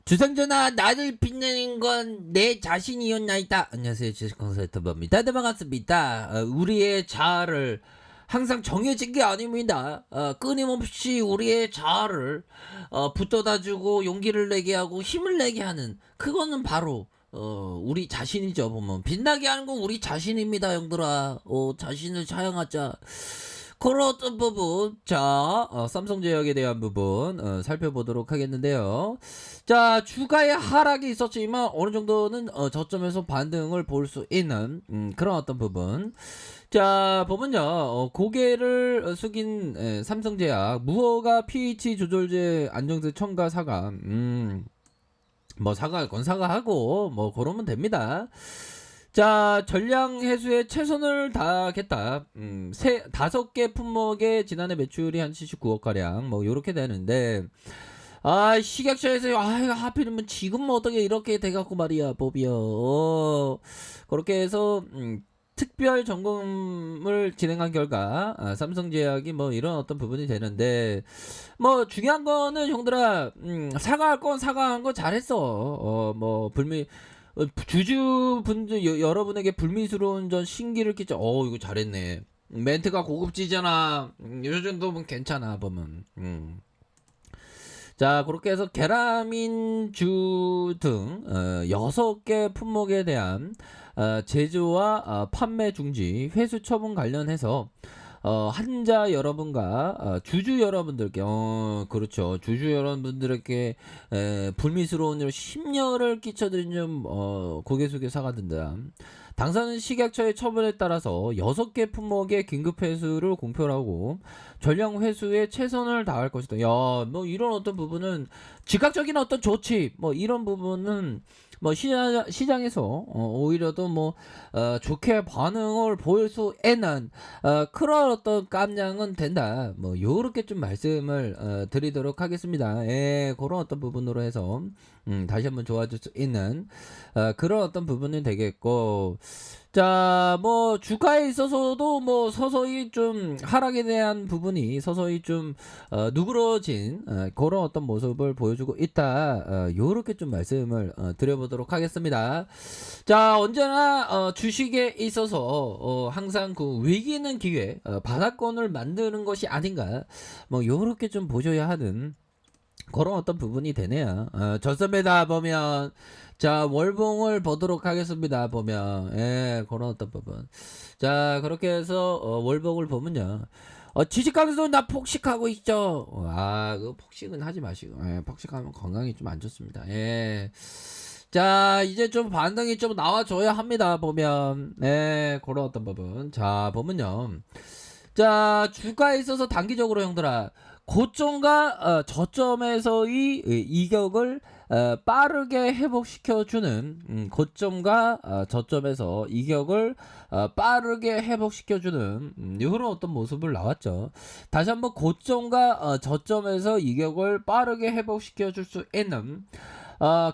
주상전하, 나를 빛내는 건 내 자신이었나이다. 안녕하세요, 주식consultant입니다. 네, 반갑습니다. 우리의 자아를 항상 정해진 게 아닙니다. 끊임없이 우리의 자아를 붙돋아주고 용기를 내게 하고 힘을 내게 하는, 그거는 바로 우리 자신이죠. 보면 빛나게 하는 건 우리 자신입니다, 형들아. 자신을 사랑하자. 그런 어떤 부분, 자, 삼성제약에 대한 부분 살펴보도록 하겠는데요. 자, 주가의 하락이 있었지만 어느 정도는 저점에서 반등을 볼 수 있는 그런 어떤 부분. 자, 보면요, 고개를 숙인 삼성제약 무허가 pH 조절제 안정제 첨가 사과. 뭐 사과할 건 사과하고 뭐 그러면 됩니다. 자, 전량 해소에 최선을 다하겠다. 5개 품목의 지난해 매출이 한 79억 가량 뭐 요렇게 되는데, 식약처에서 하필이면 지금 어떻게 이렇게 돼갖고 말이야, 법이요. 그렇게 해서 특별 점검을 진행한 결과 삼성제약이 뭐 이런 어떤 부분이 되는데, 뭐 중요한 거는 형들아, 사과할 건 사과한 거 잘했어. 뭐 주주분들 여러분에게 불미스러운 전 신기를 끼쳐. 이거 잘했네. 멘트가 고급지잖아. 요 정도면 괜찮아 보면. 자, 그렇게 해서 계라민주 등 6개 품목에 대한 제조와 판매 중지, 회수 처분 관련해서 환자 여러분과 주주 여러분들께, 그렇죠, 주주 여러분들에게 불미스러운 일 심려를 끼쳐드린 점 고개 숙여 사과드린다. 당사는 식약처의 처분에 따라서 6개 품목의 긴급 회수를 공표하고 전량 회수에 최선을 다할 것이다. 야, 뭐 이런 어떤 부분은 즉각적인 어떤 조치, 뭐 이런 부분은 뭐 시장에서 오히려도 뭐 좋게 반응을 보일 수 있는 그런 어떤 깜냥은 된다. 뭐 요렇게 좀 말씀을 드리도록 하겠습니다. 예, 그런 어떤 부분으로 해서 다시 한번 좋아질 수 있는 그런 어떤 부분이 되겠고, 자, 뭐 주가에 있어서도 뭐 서서히 좀 하락에 대한 부분이 서서히 좀 누그러진 그런 어떤 모습을 보여주고 있다. 요렇게 좀 말씀을 드려보도록 하겠습니다. 자, 언제나 주식에 있어서 항상 그 위기는 기회, 바닥권을 만드는 것이 아닌가, 뭐 요렇게 좀 보셔야 하는 그런 어떤 부분이 되네요. 좋습니다. 보면, 자, 월봉을 보도록 하겠습니다. 보면, 예, 그런 어떤 부분. 자, 그렇게 해서 월봉을 보면요, 지식하면서 나 폭식하고 있죠. 그 폭식은 하지 마시고, 예, 폭식하면 건강이 좀 안 좋습니다. 예. 자, 이제 좀 반등이 좀 나와줘야 합니다. 보면, 예, 그런 어떤 부분. 자, 보면요, 자, 주가에 있어서 단기적으로 형들아, 고점과 저점에서의 이격을 빠르게 회복시켜주는, 고점과 저점에서 이격을 빠르게 회복시켜주는 이런 어떤 모습을 나왔죠. 다시 한번 고점과 저점에서 이격을 빠르게 회복시켜줄 수 있는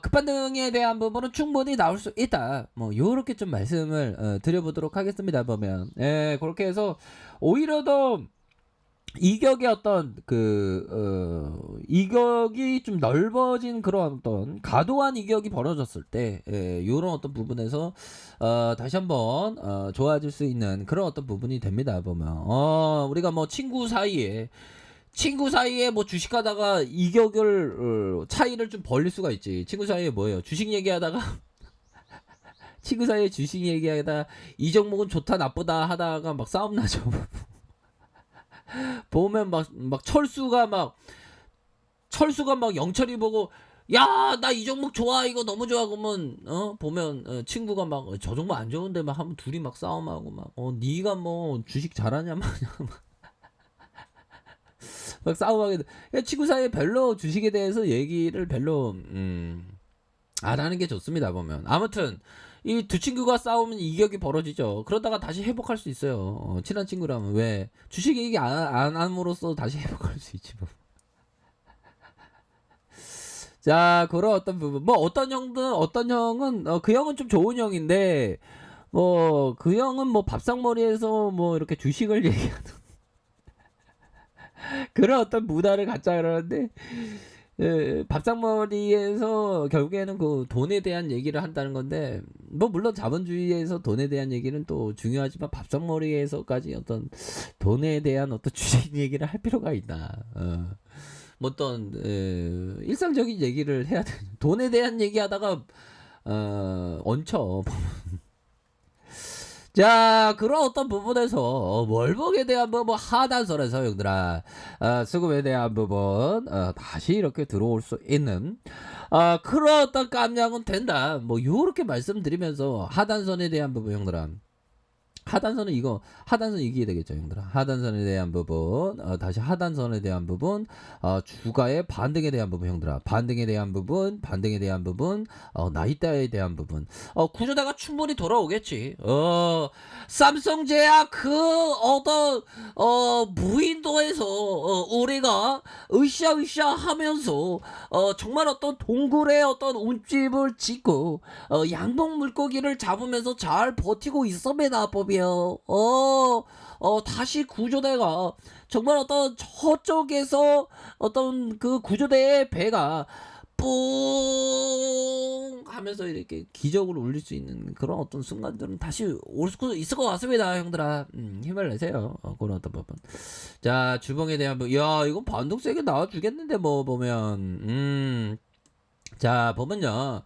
급반등에 대한 부분은 충분히 나올 수 있다. 뭐 요렇게 좀 말씀을 드려보도록 하겠습니다. 보면, 예, 그렇게 해서 오히려 더 이격의 어떤 이격이 좀 넓어진 그런 어떤 과도한 이격이 벌어졌을 때, 요런 어떤 부분에서 다시 한번 좋아질 수 있는 그런 어떤 부분이 됩니다. 보면, 우리가 뭐 친구 사이에 뭐 주식하다가 이격을 차이를 좀 벌릴 수가 있지. 친구 사이에 뭐예요? 주식 얘기하다가 친구 사이에 주식 얘기하다 이 종목은 좋다 나쁘다 하다가 막 싸움 나죠. 보면 막 철수가 막 영철이 보고, 야, 나 이 종목 좋아, 이거 너무 좋아. 그러면 보면 친구가 막 저 종목 안 좋은데 막 하면 둘이 막 싸움하고 막 네가 뭐 주식 잘하냐 막 싸움하게 돼. 친구 사이에 별로 주식에 대해서 얘기를 별로 안 하는 게 좋습니다. 보면 아무튼 이 두 친구가 싸우면 이격이 벌어지죠. 그러다가 다시 회복할 수 있어요. 친한 친구라면. 왜 주식 얘기 안 함으로써 다시 회복할 수 있지 뭐. 자, 그런 어떤 부분, 뭐 어떤 형은 그 형은 좀 좋은 형인데, 뭐 그 형은 뭐 밥상머리에서 뭐 이렇게 주식을 얘기하는 그런 어떤 문화를 갖자 그러는데, 밥상머리에서 결국에는 그 돈에 대한 얘기를 한다는 건데, 뭐 물론 자본주의에서 돈에 대한 얘기는 또 중요하지만 밥상머리에서까지 어떤 돈에 대한 어떤 주식 얘기를 할 필요가 있나. 뭐 어떤 일상적인 얘기를 해야 돼. 돈에 대한 얘기하다가 얹혀. 자, 그런 어떤 부분에서 월북에 대한 뭐 하단선에서 형들아, 수급에 대한 부분 다시 이렇게 들어올 수 있는 그런 어떤 깜냥은 된다. 뭐 요렇게 말씀드리면서 하단선에 대한 부분 형들아. 하단선 이기게 되겠죠 형들아. 하단선에 대한 부분, 다시 하단선에 대한 부분, 주가의 반등에 대한 부분 형들아. 반등에 대한 부분, 나이대에 대한 부분, 구조대가 충분히 돌아오겠지. 삼성제약 그 어떤 무인도에서 우리가 으쌰으쌰 하면서 정말 어떤 동굴의 어떤 운집을 짓고 양봉 물고기를 잡으면서 잘 버티고 있습니다 법이요. 다시 구조대가 정말 어떤 저쪽에서 어떤 그 구조대의 배가 뿡 하면서 이렇게 기적을 울릴 수 있는 그런 어떤 순간들은 다시 올 수 있을 것 같습니다 형들아. 힘을 내세요. 그런 어떤 부분. 자, 주봉에 대한 부분. 야, 이건 반동 세게 나와주겠는데 뭐 보면. 자, 보면요.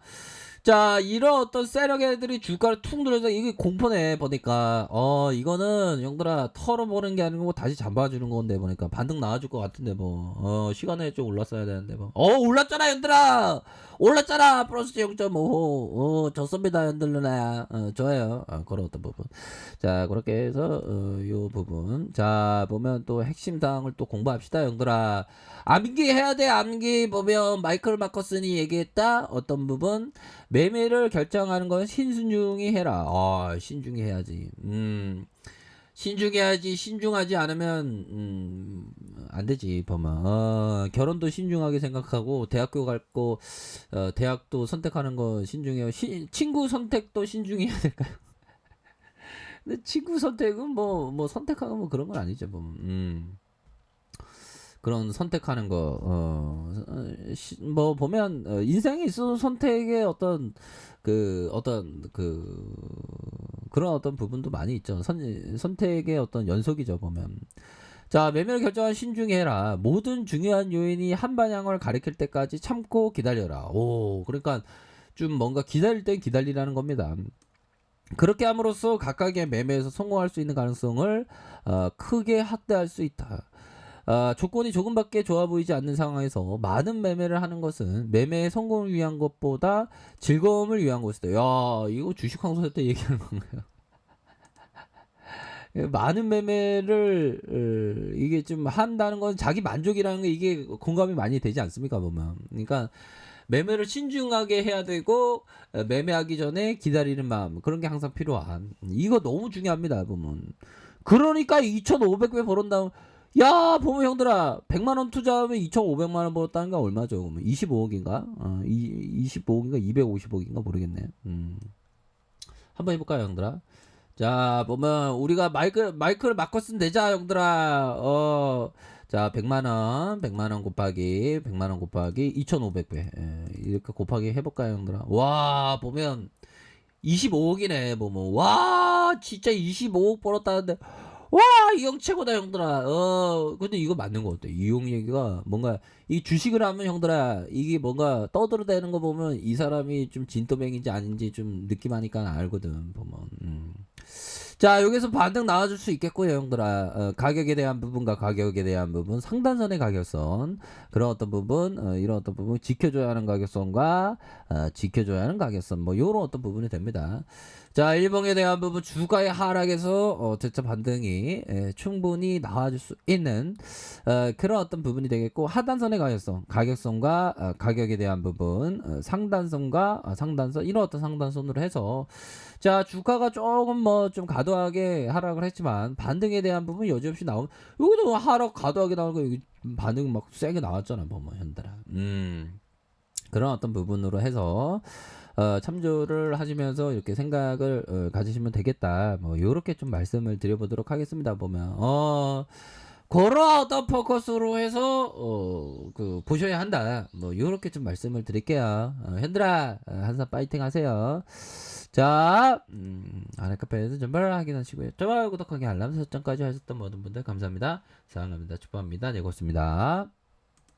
자, 이런 어떤 세력 애들이 주가를 툭 눌러서 이게 공포네 보니까. 이거는 형들아 털어보는 게 아니고 다시 잡아주는 건데 보니까 반등 나와줄 것 같은데 뭐. 시간에 좀 올랐어야 되는데 뭐. 올랐잖아 형들아. 올랐잖아. 플러스 0.5호. 좋습니다 형들 누나야. 좋아요. 그런 어떤 부분. 자, 그렇게 해서 요 부분. 자, 보면 또 핵심 사항을 또 공부합시다 형들아. 암기 해야 돼. 암기 보면 마이클 마커슨이 얘기했다. 어떤 부분 매매를 결정하는 건 신중히 해라. 신중히 해야지. 신중해야지. 신중하지 않으면 안 되지 보면. 결혼도 신중하게 생각하고 대학교 갈고 대학도 선택하는 거 신중해요. 친구 선택도 신중해야 될까요? 근데 친구 선택은 뭐 선택하고 뭐 그런 건 아니죠 보면. 그런 선택하는 거, 뭐 보면 인생에 있어서 선택의 그런 어떤 부분도 많이 있죠. 선택의 어떤 연속이죠 보면. 자, 매매를 결정한 신중히 해라. 모든 중요한 요인이 한 방향을 가리킬 때까지 참고 기다려라. 그러니까 좀 뭔가 기다릴 땐 기다리라는 겁니다. 그렇게 함으로써 각각의 매매에서 성공할 수 있는 가능성을 크게 확대할 수 있다. 조건이 조금밖에 좋아 보이지 않는 상황에서 많은 매매를 하는 것은 매매의 성공을 위한 것보다 즐거움을 위한 것이다. 야, 이거 주식 황소사 때 얘기하는 건가요? 많은 매매를 이게 좀 한다는 건 자기 만족이라는 게 이게 공감이 많이 되지 않습니까 보면. 그러니까 매매를 신중하게 해야 되고 매매하기 전에 기다리는 마음, 그런 게 항상 필요한. 이거 너무 중요합니다 보면. 그러니까 2,500배 벌었다면, 야 보면 형들아 100만원 투자하면 2,500만원 벌었다는 게 얼마죠? 그러면 25억인가? 25억인가 250억인가 모르겠네. 한번 해볼까요 형들아? 자, 보면 우리가 마이크를 마커슨 내자 형들아. 자, 100만원 곱하기 2,500배. 이렇게 곱하기 해볼까요 형들아? 와, 보면 25억이네 보면. 와, 진짜 25억 벌었다는데, 와, 이 형 최고다 형들아. 근데 이거 맞는 거 같아. 이 형 얘기가 뭔가, 이 주식을 하면 형들아 이게 뭔가 떠들어대는 거 보면 이 사람이 좀 진또맹인지 아닌지 좀 느낌하니까 알거든 보면. 자, 여기서 반등 나와줄 수 있겠고요 형들아. 가격에 대한 부분과 가격에 대한 부분, 상단선의 가격선, 그런 어떤 부분, 이런 어떤 부분 지켜줘야 하는 가격선과 지켜줘야 하는 가격선, 뭐 요런 어떤 부분이 됩니다. 자, 일봉에 대한 부분, 주가의 하락에서 대차 반등이 충분히 나와줄 수 있는 그런 어떤 부분이 되겠고, 하단선의 가격선, 가격선과 가격에 대한 부분, 상단선과 상단선, 이런 어떤 상단선으로 해서, 자, 주가가 조금 뭐 좀 과도하게 하락을 했지만 반등에 대한 부분 여지없이 나온. 여기도 하락 과도하게 나오는 거, 여기 반등 막 세게 나왔잖아 뭐 현달아. 그런 어떤 부분으로 해서 참조를 하시면서 이렇게 생각을 가지시면 되겠다. 뭐 요렇게 좀 말씀을 드려보도록 하겠습니다. 보면 그런 아웃 오 포커스로 해서 그 보셔야 한다. 뭐 요렇게 좀 말씀을 드릴게요. 현들아 항상 파이팅 하세요. 자, 아랫카페에서 전발 확인하시고요. 좋아요, 구독하기, 알람 설정까지 하셨던 모든 분들 감사합니다. 사랑합니다. 축복합니다. 네, 고맙습니다.